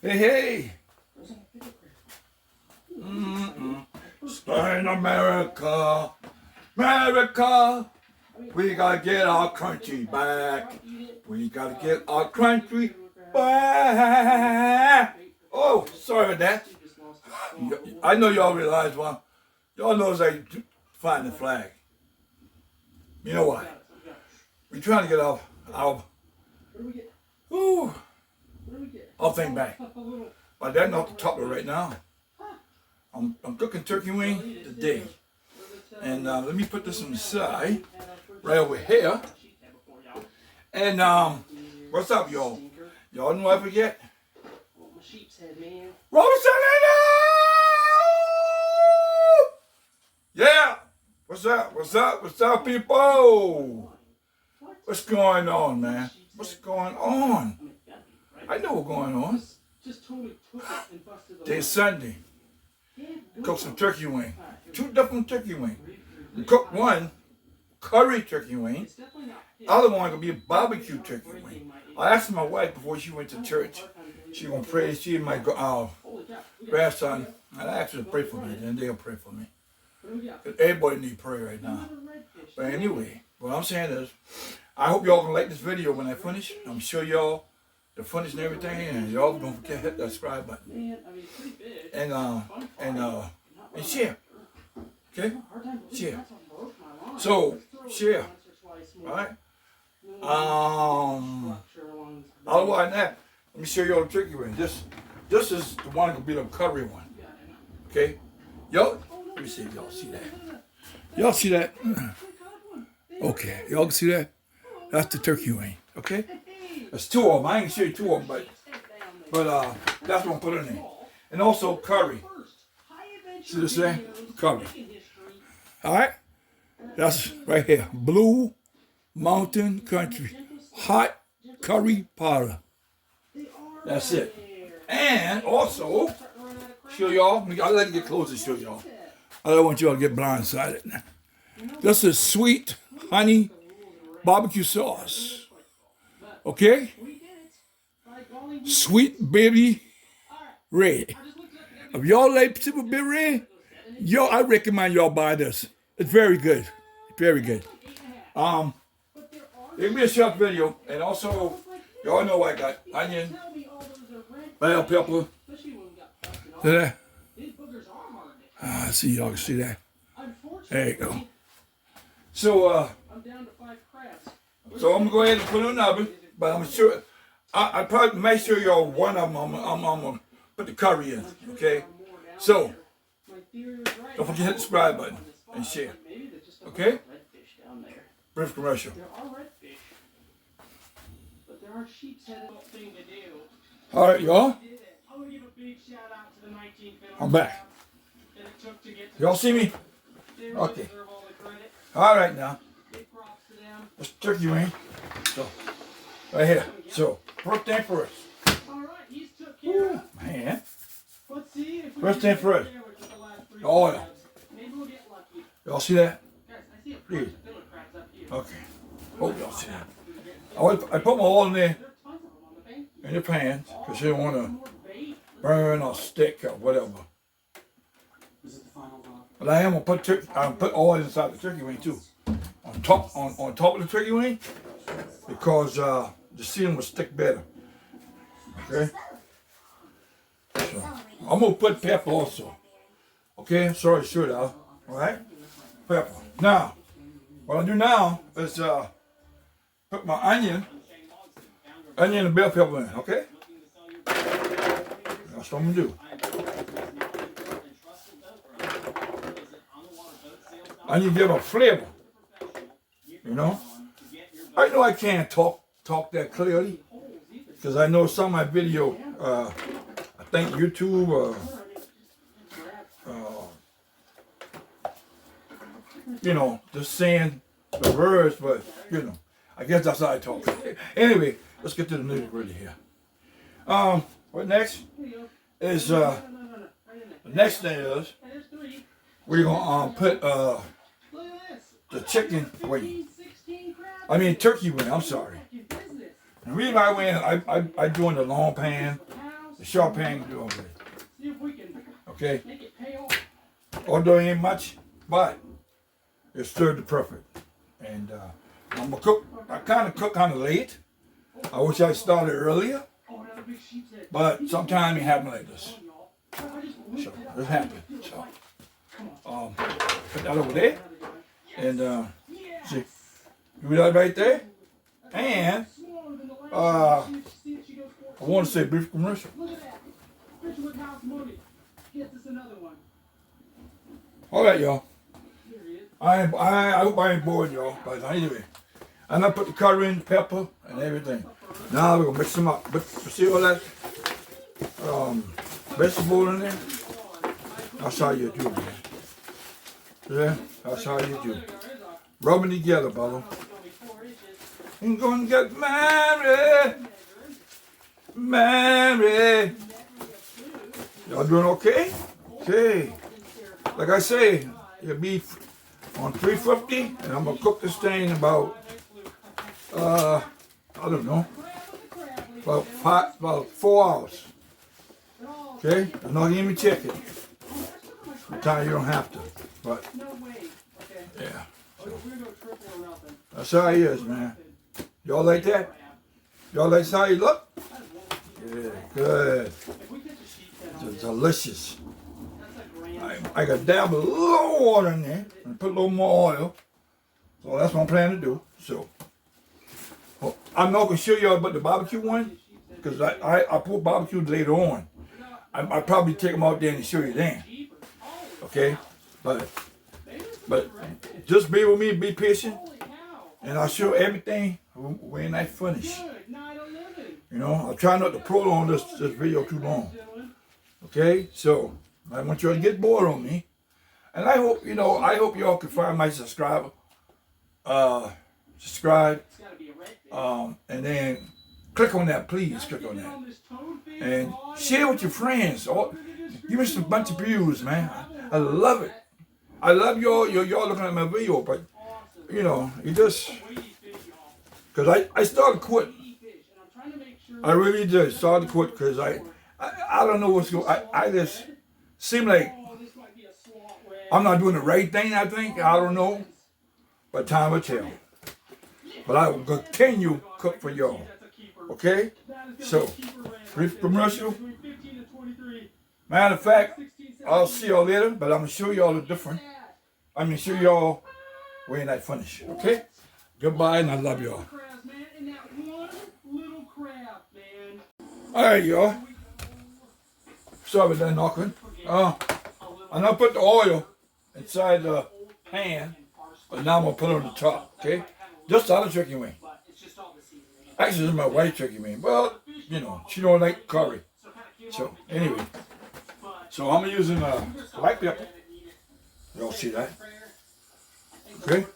Hey, hey. In America, America, we gotta get our country back. We gotta get our country back. Oh, sorry about that. I know y'all realize one. Y'all knows I find the flag. You know why? We're trying to get our thing back. But that's not the topic right now. I'm cooking turkey wing today. And let me put this on the side, right over here. And what's up, y'all? Y'all know I forget? Robinson! Yeah! What's up? What's up? What's up, people? What's going on, man? What's going on? I know what's going on. Today's Sunday. Cook some turkey wing. 2 different turkey wing. We cook one curry turkey wing. The other one gonna be a barbecue turkey wing. I asked my wife before she went to church. She gonna pray. She and my grandson. And I asked her to pray for me. And they'll pray for me. Cause everybody need prayer right now. But anyway, what I'm saying is, I hope y'all gonna like this video when I finish. I'm sure y'all the finish and everything, and y'all don't forget to hit that subscribe button. And share. Okay? Share. So share. Alright? Otherwise than that, let me show y'all the turkey wing. This is the one gonna be the curry one. Okay? Y'all, let me see if y'all see that. Y'all see that? Okay, y'all can see that? That's the turkey wing. Okay? There's 2 of them. I ain't show you 2 of them, but that's what I'm putting in there. And also curry. See this there? Curry. Alright? That's right here. Blue Mountain Country. Hot curry powder. That's it. And also, show y'all. I'll let it get closer to show y'all. I don't want y'all to get blindsided. This is sweet honey barbecue sauce. Okay? Sweet baby red. If y'all like super baby red, I recommend y'all buy this. It's very good. Very good. It'll be a short video. And also, y'all know I got onion, bell pepper. See that? See, y'all can see that. There you go. So, I'm gonna go ahead and put it in the oven, but I'm sure I probably make sure y'all one of them. I'm gonna put the curry in. Okay. So don't forget to hit the subscribe button and share. Okay. Brief commercial. All right, y'all. I'm back. Y'all see me? Okay. All right now. That's turkey wing. So, right here. So, first thing first. Ooh, man. First thing first. The oil. Y'all see that? Please. Okay. Hope y'all see that. I put my oil in there in the pan because you don't want to burn or stick or whatever. But I am gonna put oil inside the turkey wing too. On top of the turkey wing, because the sealing will stick better. Okay. So I'm gonna put pepper also. Okay. Sorry, shoot out. All right. Pepper. Now, what I do now is put my onion and bell pepper in. Okay. That's what I'm gonna do. Onion give a flavor. You know, I know I can't talk that clearly because I know some of my video, I think YouTube, you know, just saying the words, but you know, I guess that's how I talk. Anyway, let's get to the nitty-gritty here. What next is the next thing is we're gonna put the chicken wing. I mean turkey wing. I'm sorry. The reason I went, I doing the long pan. the sharp pan do over it. Okay? Although it ain't much, but it served the perfect. And I'm gonna cook. I kind of cook kind of late. I wish I started earlier, but sometimes it happens like this. So this happened. So put that over there, and see, do that right there. And I want to say brief commercial. All right, y'all. I hope I ain't bored, y'all. But anyway, and I put the curry in, pepper, and everything. Now we're gonna mix them up. But see all that vegetable in there? That's how you do, man. Yeah, that's how you do. Rub them together, brother. I'm gonna get married. Married. Y'all doing okay? Okay. Like I say, your beef on 350, and I'm gonna cook this thing about I don't know, about 4 hours. Okay? I'm not even check it. Sometimes you don't have to, but yeah. So, that's how he is, man. Y'all like that? Y'all like how he look? Yeah, good. It's delicious. I got to dab a little water in there and put a little more oil. So that's what I'm planning to do. So I'm not going to show y'all about the barbecue one because I put barbecue later on. I probably take them out there and show you then. Okay? But just be with me, be patient, and I'll show everything when I finish. You know, I'll try not to prolong this video too long. Okay? So I want y'all to get bored on me. And I hope, I hope y'all can find my subscriber. Subscribe. And then click on that, please click on that. And share with your friends. Give me some bunch of views, man. I love it. I love y'all looking at my video, but you just, because I started quitting. I really did started quit because I don't know what's going on. I just seem like I'm not doing the right thing, I think. I don't know. But time will tell. But I will continue cook for y'all. Okay? So, brief commercial. Matter of fact, I'll see y'all later, but I'm going to show y'all the difference. I'm going to show y'all when I finish. Okay? Goodbye, and I love y'all. Alright, y'all. Sorry about that knocking. And I put the oil inside the pan, but now I'm going to put it on the top. Okay? Just the other turkey wing. Actually, this is my wife's turkey wing. Well, she don't like curry. So, anyway. So, I'm using black pepper. Y'all see that? Okay?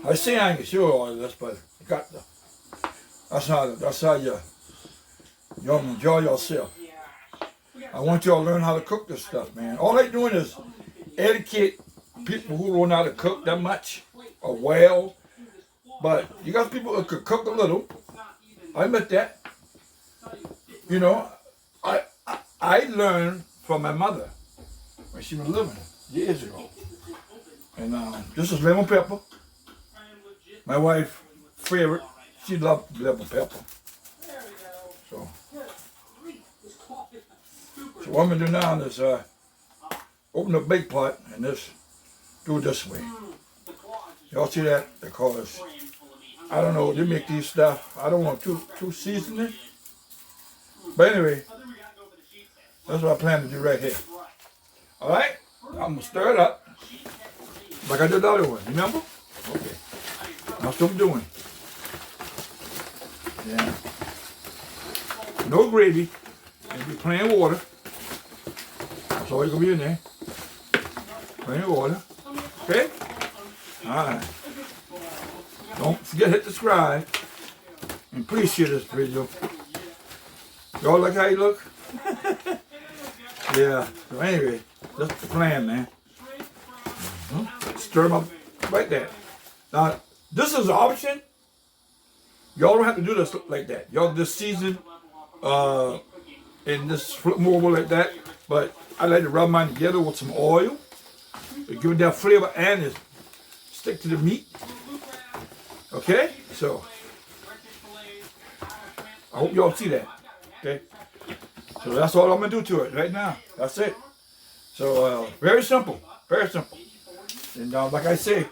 I say I can show all of this, but I got the. That's how y'all enjoy yourself. I want y'all to learn how to cook this stuff, man. All they doing is educate people who don't know how to cook that much or well. But you got people who could cook a little. I admit that. I learned from my mother when she was living years ago. And this is lemon pepper. My wife's favorite. She loved lemon pepper. So what I'm going to do now is open the big pot and just do it this way. Y'all see that? Because I don't know, they make these stuff. I don't want too seasoning. But anyway, that's what I plan to do right here. Alright? I'm going to stir it up. Like I did the other one, remember? Okay. That's what I'm doing. Yeah. No gravy. And be plain water. That's all you're going to be in there. Plain water. Okay? Alright. Don't forget to hit subscribe. And please share this video. Y'all like how you look? Yeah. So anyway, that's the plan, man. Stir them up like that. Now, this is an option. Y'all don't have to do this like that. Y'all just season and just flip them over like that. But I like to rub mine together with some oil. To give it that flavor and it stick to the meat. Okay, so I hope y'all see that. Okay, so that's all I'm gonna do to it right now. That's it. So very simple, very simple. And like I say,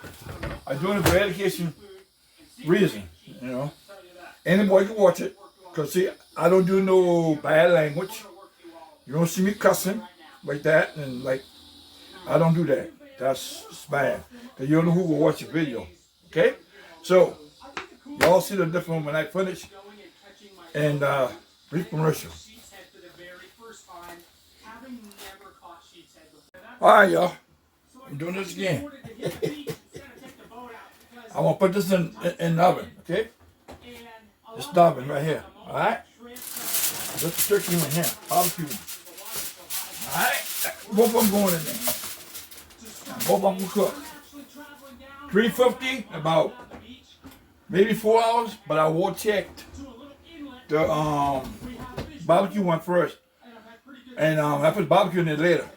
I'm doing it for education reason. You know, anybody can watch it. Cause see, I don't do no bad language. You don't see me cussing like that, and like I don't do that. That's bad. Cause you don't know who will watch the video. Okay, so y'all see the difference when I finish. And brief commercial. All right, y'all. I'm doing this again. I'm gonna put this in the oven, okay? This the oven right here. All right. This the turkey in here, barbecue. All right. Both of them going in there. Both of them will cook. 350, about maybe 4 hours, but I will check the barbecue one first, and I put barbecue in there later.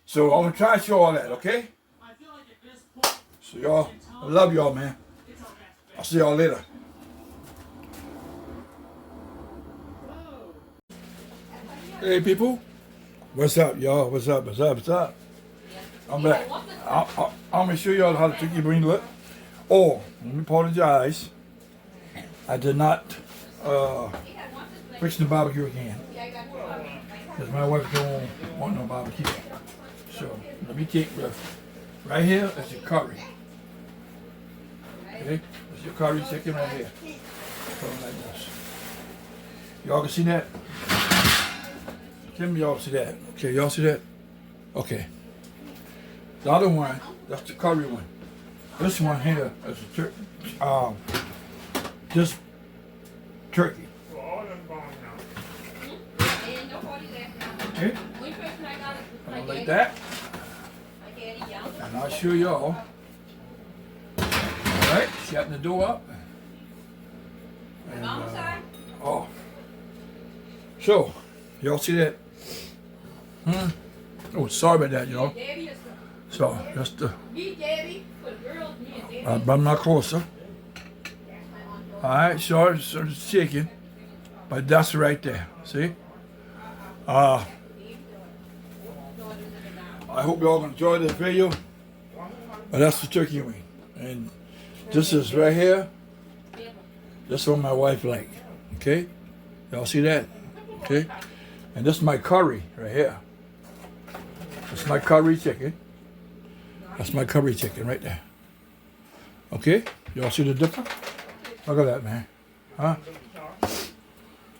So I'm gonna try to show all that, okay? So y'all, I love y'all, man. I'll see y'all later. Hey people, what's up, y'all? What's up? What's up? What's up? I'm back. I'm gonna show y'all how the turkey wing look. Oh, let me apologize. I did not fix the barbecue again because my wife don't want no barbecue. So let me take the right here. That's your curry. Okay, that's your curry chicken right here. Put it like this. Y'all can see that? Tell me y'all see that. Okay, y'all see that? Okay. The other one, that's the curry one. This one here is a just turkey. Okay. Like that. And I'll show y'all. Alright, shutting the door up. And, off. So, y'all see that? Oh, sorry about that, you know. So, just I'm not closer. Alright, so it's chicken. But that's right there. See? I hope y'all enjoy this video. But that's the turkey wing. And this is right here. This is what my wife like. Okay? Y'all see that? Okay? And this is my curry right here. That's my curry chicken. That's my curry chicken right there. Okay? Y'all see the difference? Look at that, man. Huh?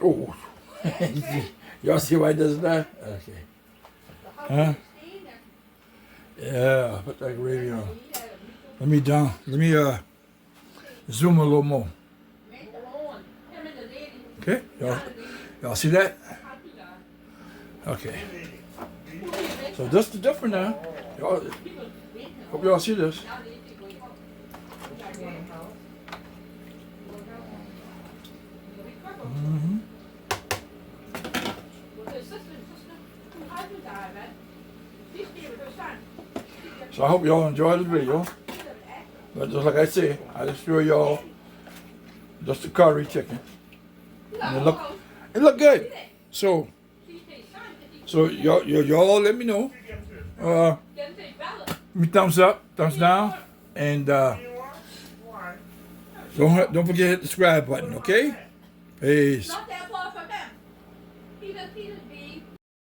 Oh. Y'all see why it does that? Okay. Huh? Yeah, put that gravy on. Let me zoom a little more. Okay? Y'all see that? Okay. So this is the difference now. Y'all, hope y'all see this. Mm-hmm. So I hope y'all enjoyed the video. But just like I say, I just show y'all just the curry chicken. And it look good. So y'all let me know. Give me thumbs up, thumbs down, and don't forget to hit the subscribe button, okay? Peace.